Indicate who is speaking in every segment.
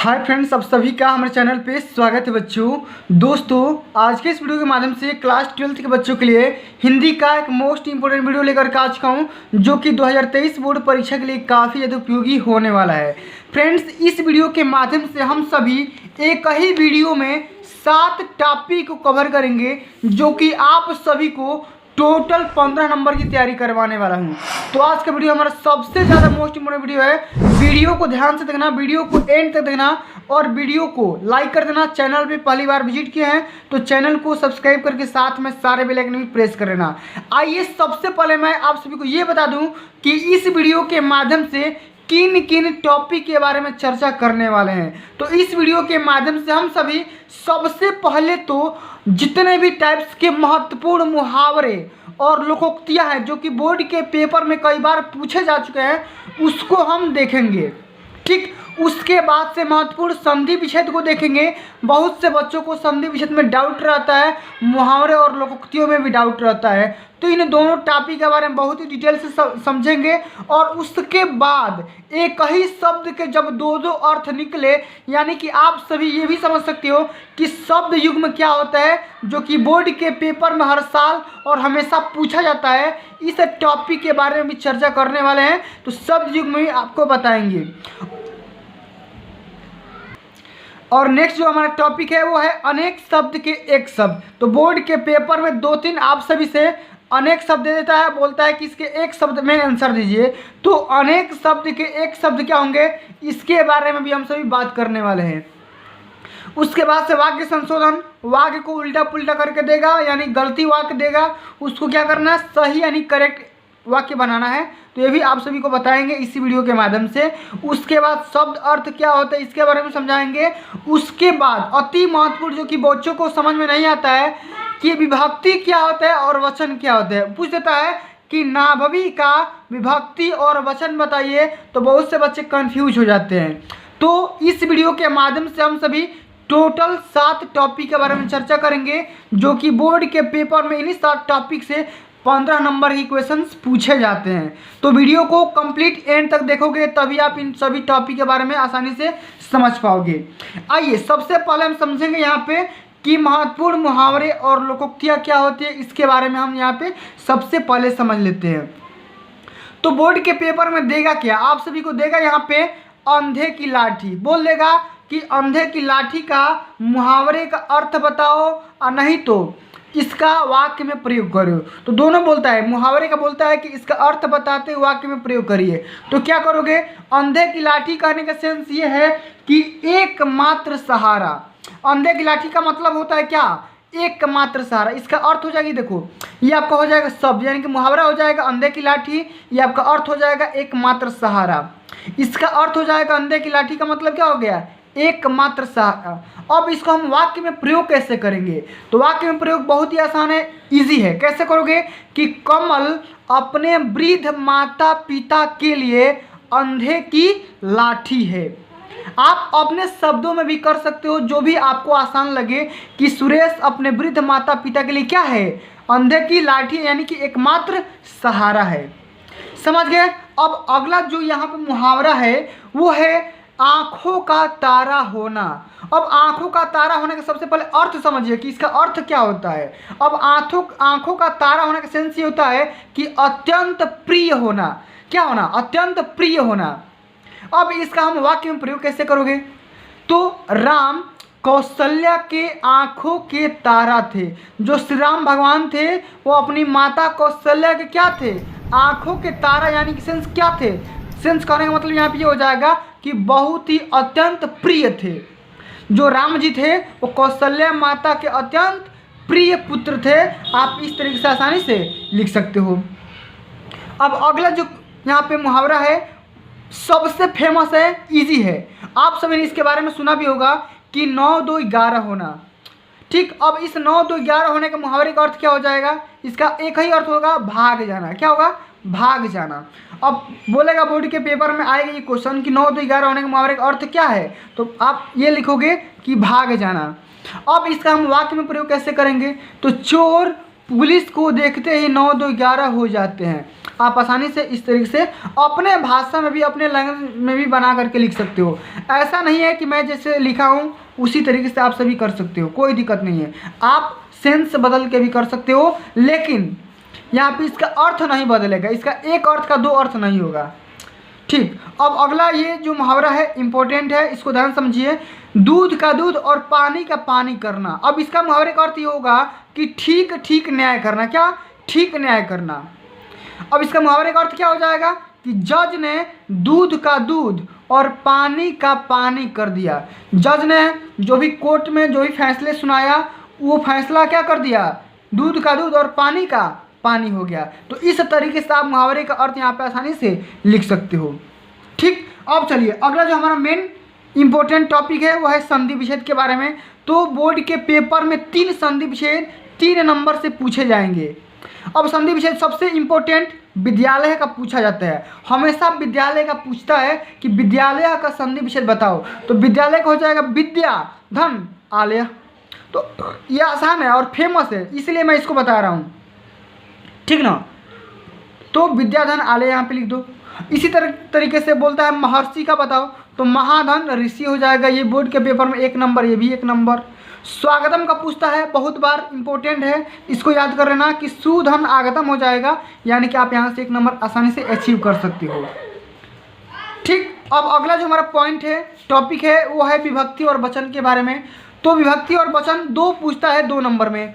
Speaker 1: Hi friends, आप सभी का हमारे चैनल पे स्वागत है दोस्तों आज के इस वीडियो के माध्यम से क्लास 12th के बच्चों के लिए हिंदी का एक मोस्ट इंपोर्टेंट वीडियो लेकर के आ चुका हूँ, जो कि 2023 बोर्ड परीक्षा के लिए काफ़ी ज़्यादा उपयोगी होने वाला है। फ्रेंड्स, इस वीडियो के माध्यम से हम सभी एक ही वीडियो में 7 टॉपिक को कवर करेंगे, जो कि आप सभी को टोटल 15 नंबर की तैयारी करवाने वाला हूं। तो आज का वीडियो हमारा सबसे ज़्यादा मोस्ट इंपोर्टेंट वीडियो है। वीडियो को ध्यान से देखना, वीडियो को एंड तक देखना और वीडियो को लाइक कर देना। चैनल पे पहली बार विजिट किए हैं तो चैनल को सब्सक्राइब करके साथ में सारे बेल आइकन भी प्रेस कर लेना। आइए सबसे पहले मैं आप सभी को ये बता दूँ कि इस वीडियो के माध्यम से किन किन टॉपिक के बारे में चर्चा करने वाले हैं। तो इस वीडियो के माध्यम से हम सभी सबसे पहले तो जितने भी टाइप्स के महत्वपूर्ण मुहावरे और लोकोक्तियां हैं, जो कि बोर्ड के पेपर में कई बार पूछे जा चुके हैं, उसको हम देखेंगे। ठीक, उसके बाद से महत्वपूर्ण संधि विच्छेद को देखेंगे। बहुत से बच्चों को संधि विच्छेद में डाउट रहता है, मुहावरे और लोकोक्तियों में भी डाउट रहता है। तो इन दोनों टॉपिक के बारे में बहुत ही डिटेल से समझेंगे। और उसके बाद एक ही शब्द के जब दो दो अर्थ निकले, यानी कि आप सभी ये भी समझ सकते हो कि शब्द युग्म क्या होता है, जो कि बोर्ड के पेपर में हर साल और हमेशा पूछा जाता है। इस टॉपिक के बारे में भी चर्चा करने वाले हैं, तो शब्द युग्म भी आपको बताएंगे। और नेक्स्ट जो हमारा टॉपिक है वो है अनेक शब्द के एक शब्द। तो बोर्ड के पेपर में 2-3 आप सभी से अनेक शब्द दे देता है, बोलता है कि इसके एक शब्द में आंसर दीजिए। तो अनेक शब्द के एक शब्द क्या होंगे, इसके बारे में भी हम सभी बात करने वाले हैं। उसके बाद से वाक्य संशोधन, वाक्य को उल्टा पुल्टा करके देगा, यानी गलती वाक्य देगा, उसको क्या करना है, सही यानी करेक्ट वाक्य बनाना है। तो ये भी आप सभी को बताएंगे इसी वीडियो के माध्यम से। उसके बाद शब्द अर्थ क्या होता है, इसके बारे में समझाएंगे। उसके बाद अति महत्वपूर्ण, जो कि बच्चों को समझ में नहीं आता है, कि विभक्ति क्या होता है और वचन क्या होता है। पूछ देता है कि नाभवी का विभक्ति और वचन बताइए, तो बहुत से बच्चे कंफ्यूज हो जाते हैं। तो इस वीडियो के माध्यम से हम सभी टोटल 7 टॉपिक के बारे में चर्चा करेंगे, जो कि बोर्ड के पेपर में इन्हीं 7 टॉपिक से 15 नंबर की क्वेश्चंस पूछे जाते हैं। तो वीडियो को कंप्लीट एंड तक देखोगे, तभी आप इन सभी टॉपिक के बारे में आसानी से समझ पाओगे। आइए सबसे पहले हम समझेंगे यहाँ पे कि महत्वपूर्ण मुहावरे और लोकोक्तियाँ क्या होती है। इसके बारे में हम यहाँ पे सबसे पहले समझ लेते हैं। तो बोर्ड के पेपर में देगा क्या, आप सभी को देगा यहाँ पे अंधे की लाठी। बोल देगा कि अंधे की लाठी का मुहावरे का अर्थ बताओ, और नहीं तो इसका वाक्य में प्रयोग करो। तो दोनों बोलता है, मुहावरे का बोलता है कि इसका अर्थ बताते हुए वाक्य में प्रयोग करिए। तो क्या करोगे, अंधे की लाठी कहने का सेंस ये है कि एकमात्र सहारा। अंधे की लाठी का मतलब होता है क्या, एकमात्र सहारा। इसका अर्थ हो जाएगी, देखो ये आपका हो जाएगा शब्द, यानी कि मुहावरा हो जाएगा अंधे की लाठी, ये आपका अर्थ हो जाएगा एकमात्र सहारा। इसका अर्थ हो जाएगा अंधे की लाठी का मतलब क्या हो गया, एकमात्र सहारा। अब इसको हम वाक्य में प्रयोग कैसे करेंगे, तो वाक्य में प्रयोग बहुत ही आसान है, इजी है। कैसे करोगे कि कमल अपने वृद्ध माता पिता के लिए अंधे की लाठी है। आप अपने शब्दों में भी कर सकते हो, जो भी आपको आसान लगे, कि सुरेश अपने वृद्ध माता पिता के लिए क्या है, अंधे की लाठी, यानी कि एकमात्र सहारा है। समझ गए। अब अगला जो यहाँ पे मुहावरा है वो है आंखों का तारा होना। अब आंखों का तारा होने का सबसे पहले अर्थ समझिए कि इसका अर्थ क्या होता है। अब आंखों का तारा होने का सेंस ये होता है कि अत्यंत प्रिय होना। क्या होना, अत्यंत प्रिय होना। अब इसका हम वाक्य में प्रयोग कैसे करोगे, तो राम कौशल्या के आंखों के तारा थे। जो श्री राम भगवान थे वो अपनी माता कौशल्या के क्या थे, आंखों के तारा, यानी कि सेंस क्या थे, सेंस कहने का मतलब यहाँ पे ये हो जाएगा कि बहुत ही अत्यंत प्रिय थे। जो राम जी थे वो कौशल्या माता के अत्यंत प्रिय पुत्र थे। आप इस तरीके से आसानी से लिख सकते हो। अब अगला जो यहाँ पे मुहावरा है सबसे फेमस है, इजी है, आप सभी ने इसके बारे में सुना भी होगा कि 9-2-11 होना। ठीक, अब इस 9-2-11 होने के मुहावरे का अर्थ क्या हो जाएगा, इसका एक ही अर्थ होगा, भाग जाना। क्या होगा, भाग जाना। अब बोलेगा बोर्ड के पेपर में आएगा ये क्वेश्चन कि 9-2-11 होने के मुहावरे का अर्थ क्या है, तो आप ये लिखोगे कि भाग जाना। अब इसका हम वाक्य में प्रयोग कैसे करेंगे, तो चोर पुलिस को देखते ही 9-2-11 हो जाते हैं। आप आसानी से इस तरीके से अपने भाषा में भी, अपने लैंग्वेज में भी बना करके लिख सकते हो। ऐसा नहीं है कि मैं जैसे लिखा हूँ उसी तरीके से आप सभी कर सकते हो, कोई दिक्कत नहीं है। आप सेंस बदल के भी कर सकते हो, लेकिन यहाँ पे इसका अर्थ नहीं बदलेगा, इसका एक अर्थ का दो अर्थ नहीं होगा। ठीक, अब अगला ये जो मुहावरा है इम्पोर्टेंट है, इसको ध्यान समझिए। दूध का दूध और पानी का पानी करना। अब इसका मुहावरे का अर्थ ये होगा कि ठीक ठीक न्याय करना। क्या? ठीक न्याय करना। अब इसका मुहावरे का अर्थ क्या हो जाएगा कि जज ने दूध का दूध और पानी का पानी कर दिया। जज ने जो भी कोर्ट में जो भी फैसले सुनाया, वो फैसला क्या कर दिया? दूध का दूध और पानी का पानी हो गया। तो इस तरीके से आप मुहावरे का अर्थ यहाँ पे आसानी से लिख सकते हो। ठीक, अब चलिए अगला जो हमारा मेन इंपॉर्टेंट टॉपिक है वो है संधि विच्छेद के बारे में। तो बोर्ड के पेपर में 3 संधि विच्छेद 3 नंबर से पूछे जाएंगे। अब संधि विच्छेद सबसे इम्पोर्टेंट विद्यालय का पूछा जाता है, हमेशा विद्यालय का पूछता है कि विद्यालय का संधि विच्छेद बताओ। तो विद्यालय का हो जाएगा विद्या धन आलय। तो ये आसान है और फेमस है, इसलिए मैं इसको बता रहा हूँ, ठीक ना। तो विद्याधन आलय यहाँ पे लिख दो। इसी तरीके से बोलता है महर्षि का बताओ, तो महाधन ऋषि हो जाएगा। ये बोर्ड के पेपर में 1 नंबर, ये भी 1 नंबर। स्वागतम का पूछता है, बहुत बार इंपॉर्टेंट है, इसको याद कर लेना कि सुधन आगतम हो जाएगा, यानी कि आप यहाँ से 1 नंबर आसानी से अचीव कर सकते हो। ठीक, अब अगला जो हमारा पॉइंट है, टॉपिक है, वो है विभक्ति और वचन के बारे में। तो विभक्ति और वचन 2 पूछता है 2 नंबर में।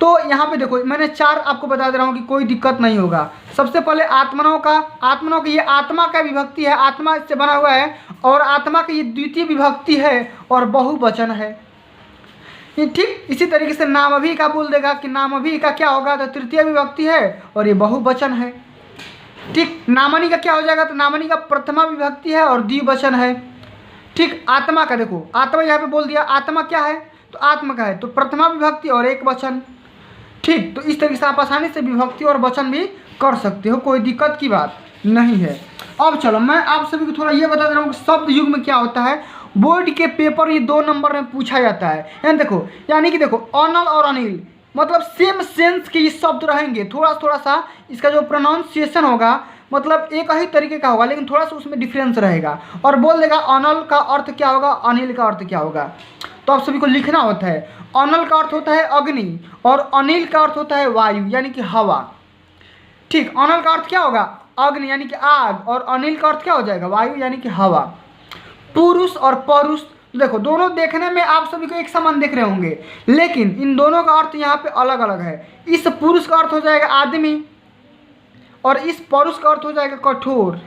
Speaker 1: तो यहाँ पे देखो मैंने 4 आपको बता दे रहा हूँ कि कोई दिक्कत नहीं होगा। सबसे पहले आत्मनों की, ये आत्मा का विभक्ति है, आत्मा इससे बना हुआ है, और आत्मा की ये द्वितीय विभक्ति है और बहुवचन है। ठीक, इसी तरीके से नामभी का बोल देगा कि नामभी का क्या होगा, तो तृतीय विभक्ति है और ये बहुवचन है। ठीक, नामनी का क्या हो जाएगा, तो नामनी का प्रथमा विभक्ति है और द्विवचन है। ठीक, आत्मा का देखो, आत्मा यहाँ पे बोल दिया, आत्मा क्या है, तो आत्मा का है, तो प्रथमा विभक्ति और एक वचन। ठीक, तो इस तरीके से आप आसानी से विभक्ति और वचन भी कर सकते हो, कोई दिक्कत की बात नहीं है। अब चलो मैं आप सभी को थोड़ा ये बता दे रहा हूँ कि शब्द युग में क्या होता है। बोर्ड के पेपर ये 2 नंबर में पूछा जाता है। यानी कि देखो अनल और अनिल मतलब सेम सेंस के ये शब्द रहेंगे, थोड़ा सा इसका जो प्रोनाउंसिएशन होगा मतलब एक ही तरीके का होगा, लेकिन थोड़ा सा उसमें डिफरेंस रहेगा। और बोल देगा अनल का अर्थ क्या होगा, अनिल का अर्थ क्या होगा। तो आप सभी को लिखना होता है, अनल का अर्थ होता है अग्नि और अनिल का अर्थ होता है वायु यानी कि हवा। ठीक, अनल का अर्थ क्या होगा, अग्नि यानी कि आग, और अनिल का अर्थ क्या हो जाएगा, वायु यानी कि हवा। पुरुष और परुष, देखो दोनों देखने में आप सभी को एक समान देख रहे होंगे, लेकिन इन दोनों का अर्थ यहाँ पे अलग अलग है। इस पुरुष का अर्थ हो जाएगा आदमी और इस परुष का अर्थ हो जाएगा कठोर।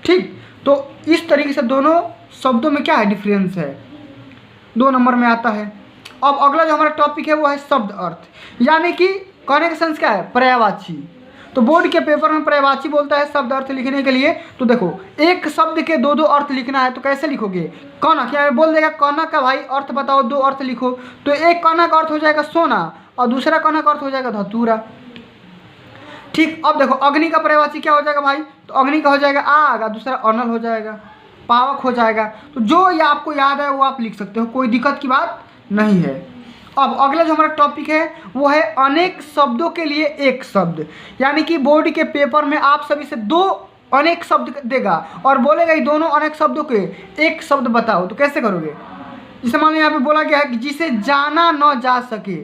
Speaker 1: ठीक, तो इस तरीके से दोनों शब्दों में क्या है, डिफरेंस है, 2 नंबर में आता है। अब अगला जो हमारा टॉपिक है वो है शब्द अर्थ, यानी कि कहने का सेंस क्या है, पर्यायवाची। तो बोर्ड के पेपर में पर्यायवाची बोलता है शब्द अर्थ लिखने के लिए। तो देखो एक शब्द के 2 अर्थ लिखना है, तो कैसे लिखोगे, कौना क्या बोल देगा, कौना का भाई अर्थ बताओ, 2 अर्थ लिखो। तो एक कौना का अर्थ हो जाएगा सोना और दूसरा कौना का अर्थ हो जाएगा धतूरा। ठीक, अब देखो अग्नि का पर्यायवाची क्या हो जाएगा भाई, तो अग्नि का हो जाएगा आग और दूसरा अनल हो जाएगा, पावक हो जाएगा। तो जो ये आपको याद है वो आप लिख सकते हो, कोई दिक्कत की बात नहीं है। अब अगला जो हमारा टॉपिक है वो है अनेक शब्दों के लिए एक शब्द, यानी कि बोर्ड के पेपर में आप सभी से 2 अनेक शब्द देगा और बोलेगा ये दोनों अनेक शब्दों के एक शब्द बताओ। तो कैसे करोगे, जैसे मान लो यहाँ पे बोला गया है कि जिसे जाना न जा सके,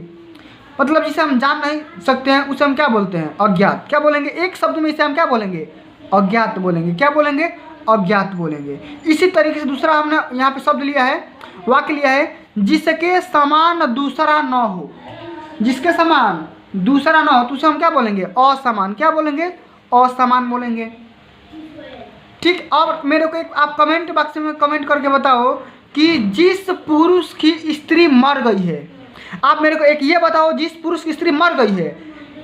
Speaker 1: मतलब जिसे हम जान नहीं सकते हैं उसे हम क्या बोलते हैं, अज्ञात। क्या बोलेंगे, एक शब्द में इसे हम क्या बोलेंगे, अज्ञात बोलेंगे। क्या बोलेंगे, अज्ञात बोलेंगे। इसी तरीके से दूसरा हमने यहाँ पे शब्द लिया है, वाक्य लिया है, जिसके समान दूसरा न हो, जिसके समान दूसरा न हो तो उसे हम क्या बोलेंगे, असमान। क्या बोलेंगे, असमान बोलेंगे। ठीक, अब मेरे को एक आप कमेंट बॉक्स में कमेंट करके बताओ कि जिस पुरुष की स्त्री मर गई है, आप मेरे को एक ये बताओ जिस पुरुष की स्त्री मर गई है।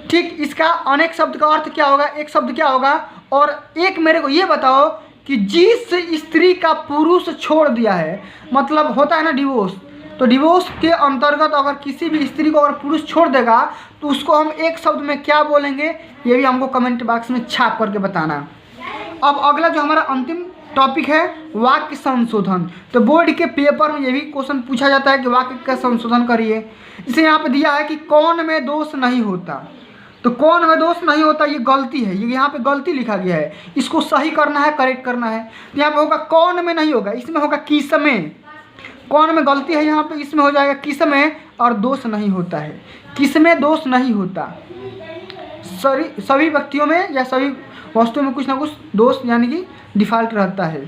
Speaker 1: ठीक, इसका अनेक शब्द का अर्थ क्या होगा, एक शब्द क्या होगा। और एक मेरे को ये बताओ कि जिस स्त्री का पुरुष छोड़ दिया है, मतलब होता है ना डिवोर्स, तो डिवोर्स के अंतर्गत अगर किसी भी स्त्री को अगर पुरुष छोड़ देगा तो उसको हम एक शब्द में क्या बोलेंगे, ये भी हमको कमेंट बॉक्स में छाप करके बताना। अब अगला जो हमारा अंतिम टॉपिक है वाक्य संशोधन। तो बोर्ड के पेपर में ये भी क्वेश्चन पूछा जाता है कि वाक्य का संशोधन करिए। इसे यहाँ पे दिया है कि कौन में दोष नहीं होता, तो कौन में दोष नहीं होता, ये गलती है, ये यहाँ पे गलती लिखा गया है, इसको सही करना है, करेक्ट करना है। तो यहाँ पे होगा कौन में नहीं होगा, इसमें होगा किस में। कौन में गलती है यहाँ पे, इसमें हो जाएगा किस में, और दोष नहीं होता है, किस में दोष नहीं होता। सभी व्यक्तियों में या सभी वस्तुओं में कुछ ना कुछ दोष यानी कि डिफ़ॉल्ट रहता है।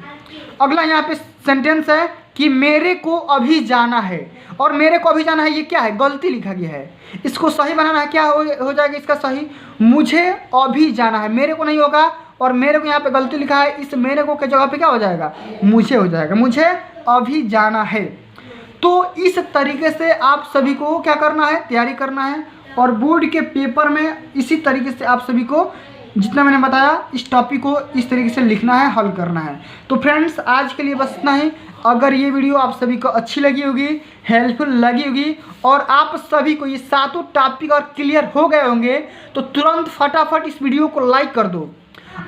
Speaker 1: अगला यहाँ पे सेंटेंस है कि मेरे को अभी जाना है, और मेरे को अभी जाना है ये क्या है, गलती लिखा गया है, इसको सही बनाना है। क्या हो जाएगा इसका सही, मुझे अभी जाना है, मेरे को नहीं होगा, और मेरे को यहाँ पे गलती लिखा है, इस मेरे को के जगह पे क्या हो जाएगा, मुझे हो जाएगा, मुझे अभी जाना है। तो इस तरीके से आप सभी को क्या करना है, तैयारी करना है, और बोर्ड के पेपर में इसी तरीके से आप सभी को जितना मैंने बताया इस टॉपिक को इस तरीके से लिखना है, हल करना है। तो फ्रेंड्स आज के लिए बस इतना ही। अगर ये वीडियो आप सभी को अच्छी लगी होगी, हेल्पफुल लगी होगी, और आप सभी को ये सातों टॉपिक और क्लियर हो गए होंगे, तो तुरंत फटाफट इस वीडियो को लाइक कर दो।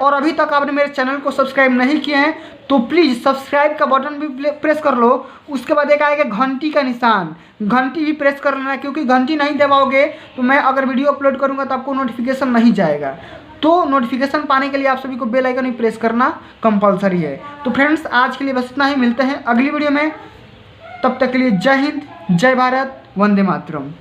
Speaker 1: और अभी तक आपने मेरे चैनल को सब्सक्राइब नहीं किए हैं तो प्लीज़ सब्सक्राइब का बटन भी प्रेस कर लो। उसके बाद एक आएगा घंटी का निशान, घंटी भी प्रेस कर लेना, क्योंकि घंटी नहीं दबाओगे तो मैं अगर वीडियो अपलोड करूँगा तो आपको नोटिफिकेशन नहीं जाएगा। तो नोटिफिकेशन पाने के लिए आप सभी को बेल आइकन भी प्रेस करना कंपलसरी है। तो फ्रेंड्स आज के लिए बस इतना ही, मिलते हैं अगली वीडियो में। तब तक के लिए जय हिंद, जय भारत, वंदे मातरम।